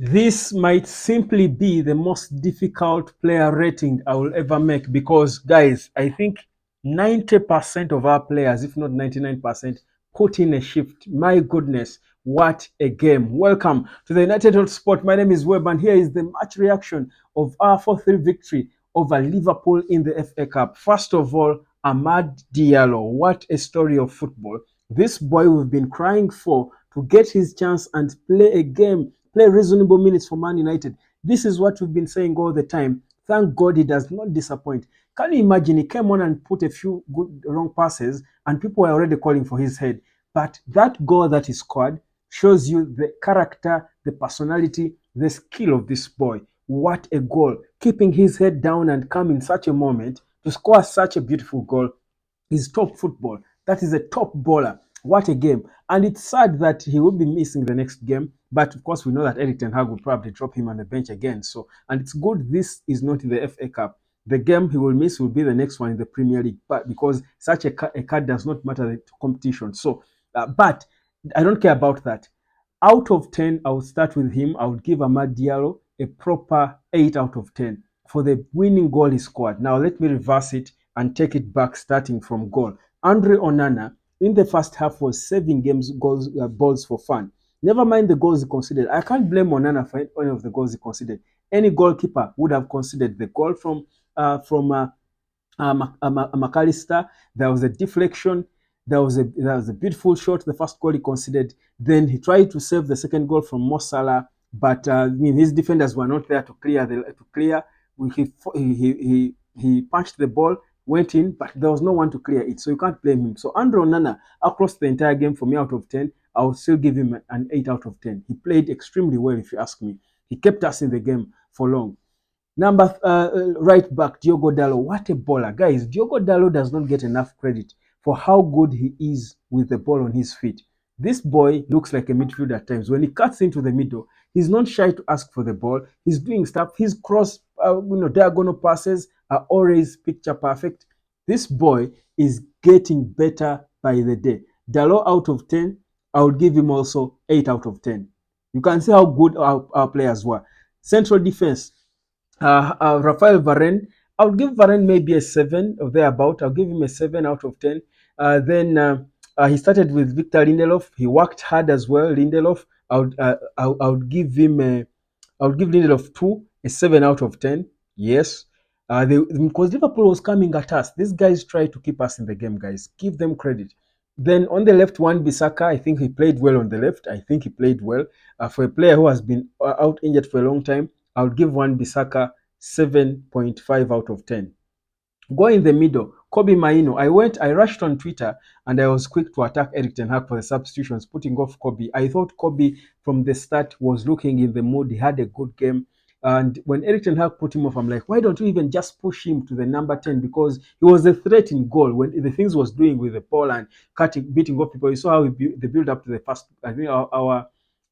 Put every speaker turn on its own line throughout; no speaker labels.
This might simply be the most difficult player rating I will ever make because, guys, I think 90% of our players, if not 99%, put in a shift. My goodness, what a game. Welcome to the United Hot Sport. My name is Webb, and here is the match reaction of our 4-3 victory over Liverpool in the FA Cup. First of all, AMAD Diallo. What a story of football. This boy we've been crying for to get his chance and play a game, play reasonable minutes for Man United. This is what we've been saying all the time. Thank God he does not disappoint. Can you imagine? He came on and put a few good wrong passes, and people were already calling for his head. But that goal that he scored shows you the character, the personality, the skill of this boy. What a goal. Keeping his head down and calm in such a moment to score such a beautiful goal is top football. That is a top baller. What a game. And it's sad that he will be missing the next game. But of course, we know that Eric Ten Hag will probably drop him on the bench again. So, and it's good this is not in the FA Cup. The game he will miss will be the next one in the Premier League, but because such a card does not matter the competition. So, but I don't care about that. Out of 10, I would start with him. I would give Amad Diallo a proper 8 out of 10 for the winning goal he scored. Now, let me reverse it and take it back starting from goal. Andre Onana in the first half was saving balls for fun. Never mind the goals he conceded. I can't blame Onana for any of the goals he conceded. Any goalkeeper would have conceded the goal from McAllister. There was a deflection. There was a beautiful shot. The first goal he conceded. Then he tried to save the second goal from Mo Salah, but his defenders were not there to clear. He punched the ball, went in, but there was no one to clear it, so you can't blame him. So Andre Onana, across the entire game, for me, out of 10, I would still give him an 8 out of 10. He played extremely well, if you ask me. He kept us in the game for long. Right back, Diogo Dalot. What a baller. Guys, Diogo Dalot does not get enough credit for how good he is with the ball on his feet. This boy looks like a midfielder at times. When he cuts into the middle, he's not shy to ask for the ball. He's doing stuff. His diagonal passes are always picture perfect. This boy is getting better by the day. Dalot out of 10, I would give him also 8 out of 10. You can see how good our players were. Central defense, Rafael Varane, I would give Varane maybe a 7 or thereabout. I'll give him a 7 out of 10. Then he started with Victor Lindelof. He worked hard as well. Lindelof, I would give Lindelof 2, a 7 out of 10. Yes. Because Liverpool was coming at us. These guys tried to keep us in the game, guys. Give them credit. Then on the left, Wan-Bissaka, I think he played well on the left. I think he played well. For a player who has been out injured for a long time, I would give Wan-Bissaka 7.5 out of 10. Go in the middle, Kobe Maino. I rushed on Twitter and I was quick to attack Eric Ten Hag for the substitutions, putting off Kobe. I thought Kobe from the start was looking in the mood. He had a good game. And when Eric Ten Hag put him off, I'm like, why don't you even just push him to the number 10? Because he was a threat in goal when the things was doing with the ball and beating off people. You saw how they built up to the first, I think, our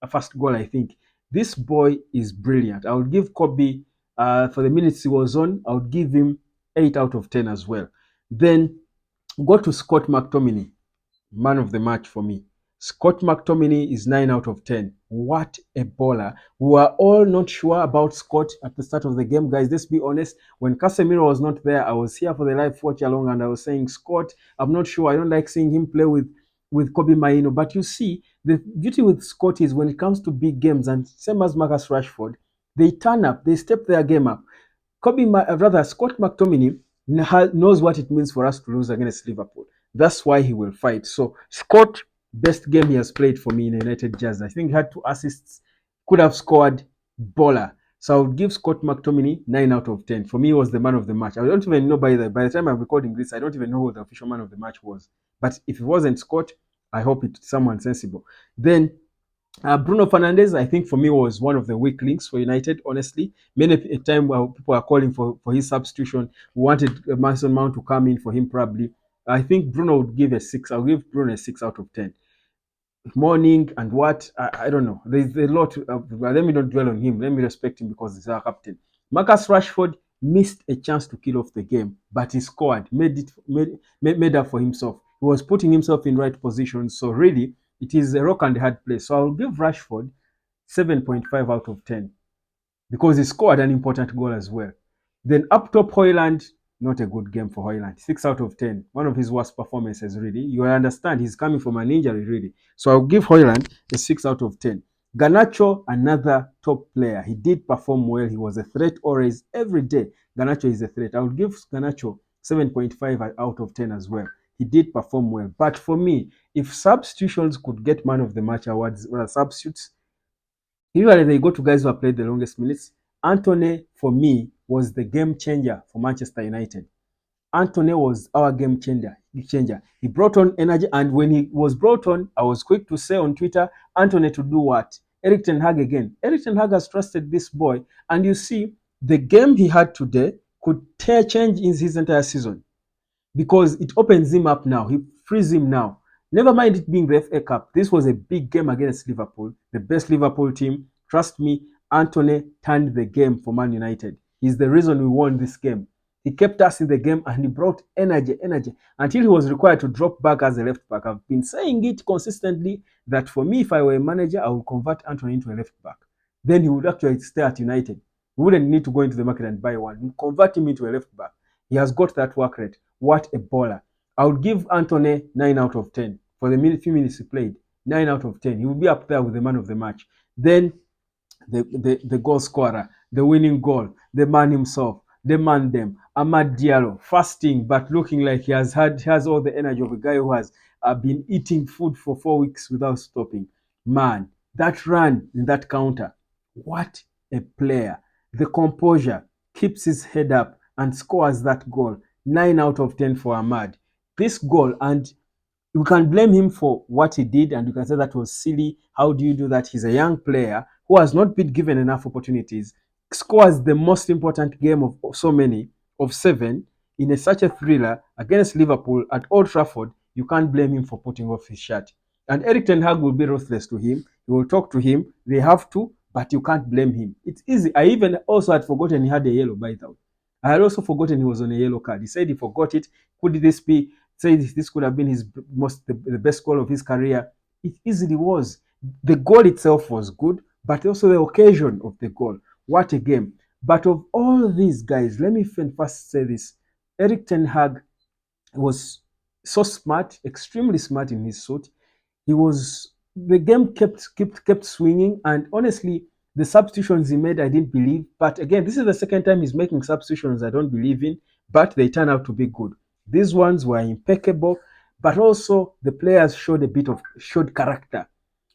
first goal, I think. This boy is brilliant. I would give Kobe, for the minutes he was on, I would give him 8 out of 10 as well. Then go to Scott McTominay, man of the match for me. Scott McTominay is 9 out of 10. What a baller. We were all not sure about Scott at the start of the game, guys. Let's be honest. When Casemiro was not there, I was here for the live watch along and I was saying, Scott, I'm not sure. I don't like seeing him play with Kobe Maino. But you see, the beauty with Scott is when it comes to big games, and same as Marcus Rashford, they turn up, they step their game up. Scott McTominay knows what it means for us to lose against Liverpool. That's why he will fight. So Scott, best game he has played for me in United Jazz. I think he had 2 assists, could have scored, baller. So I would give Scott McTominay 9 out of 10. For me, he was the man of the match. I don't even know by the time I'm recording this, I don't even know who the official man of the match was. But if it wasn't Scott, I hope it's someone sensible. Then Bruno Fernandes, I think for me, was one of the weak links for United, honestly. Many a time people are calling for his substitution. We wanted Mason Mount to come in for him probably. I think Bruno would give a 6. I'll give Bruno a 6 out of 10. Morning and what? I don't know. There's a lot. Let me not dwell on him. Let me respect him because he's our captain. Marcus Rashford missed a chance to kill off the game, but he scored, made up for himself. He was putting himself in right position. So really, it is a rock and hard place. So I'll give Rashford 7.5 out of 10 because he scored an important goal as well. Then up top, Hoyland, not a good game for Hoyland. 6 out of 10. One of his worst performances, really. You understand he's coming from an injury, really. So I'll give Hoyland a 6 out of 10. Garnacho, another top player. He did perform well. He was a threat always, every day. Garnacho is a threat. I would give Garnacho 7.5 out of 10 as well. He did perform well. But for me, if substitutions could get man of the match awards, substitutes, usually they go to guys who have played the longest minutes. Antony, for me, was the game changer for Manchester United. Antony was our game changer. He brought on energy, and when he was brought on, I was quick to say on Twitter, Antony to do what? Erik ten Hag again. Erik ten Hag has trusted this boy, and you see, the game he had today could change in his entire season because it opens him up now. He frees him now. Never mind it being the FA Cup. This was a big game against Liverpool, the best Liverpool team. Trust me, Antony turned the game for Man United. He's the reason we won this game. He kept us in the game and he brought energy until he was required to drop back as a left back. I've been saying it consistently that for me, if I were a manager, I would convert Antony into a left back. Then he would actually stay at United. We wouldn't need to go into the market and buy one. We'd convert him into a left back. He has got that work rate. What a baller. I would give Antony 9 out of 10 for the few minutes he played. 9 out of 10. He will be up there with the man of the match. Then the goal scorer, the winning goal, the man himself, the man them, AMAD Diallo, fasting but looking like he has all the energy of a guy who has been eating food for 4 weeks without stopping. Man, that run in that counter, what a player. The composure, keeps his head up and scores that goal. 9 out of 10 for AMAD. This goal, and you can blame him for what he did, and you can say that was silly. How do you do that? He's a young player who has not been given enough opportunities, scores the most important game of so many, of 7, in such a thriller against Liverpool at Old Trafford. You can't blame him for putting off his shirt. And Erik ten Hag will be ruthless to him. He will talk to him. They have to, but you can't blame him. It's easy. I even also had forgotten he had a yellow, by the way. I had also forgotten he was on a yellow card. He said he forgot it. Could this be, say this could have been his the best goal of his career? It easily was. The goal itself was good, but also the occasion of the goal. What a game. But of all these guys, let me first say this. Erik ten Hag was so smart, extremely smart in his suit. The game kept swinging, and honestly, the substitutions he made, I didn't believe. But again, this is the second time he's making substitutions I don't believe in, but they turn out to be good. These ones were impeccable, but also the players showed character.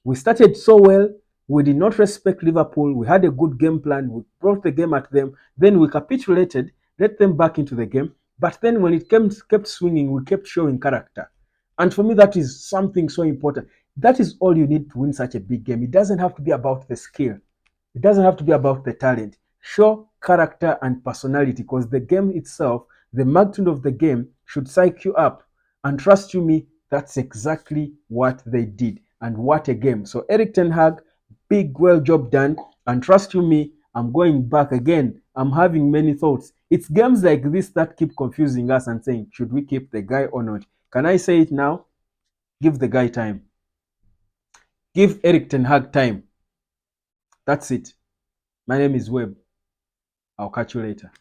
We started so well. We did not respect Liverpool. We had a good game plan. We brought the game at them. Then we capitulated, let them back into the game. But then when it kept swinging, we kept showing character. And for me, that is something so important. That is all you need to win such a big game. It doesn't have to be about the skill. It doesn't have to be about the talent. Show character and personality, because the game itself, the magnitude of the game, should psych you up. And trust you me, that's exactly what they did. And what a game. So Erik ten Hag, big, well job done. And trust you me, I'm going back again. I'm having many thoughts. It's games like this that keep confusing us and saying, should we keep the guy or not? Can I say it now? Give the guy time. Give Erik ten Hag time. That's it. My name is Webb. I'll catch you later.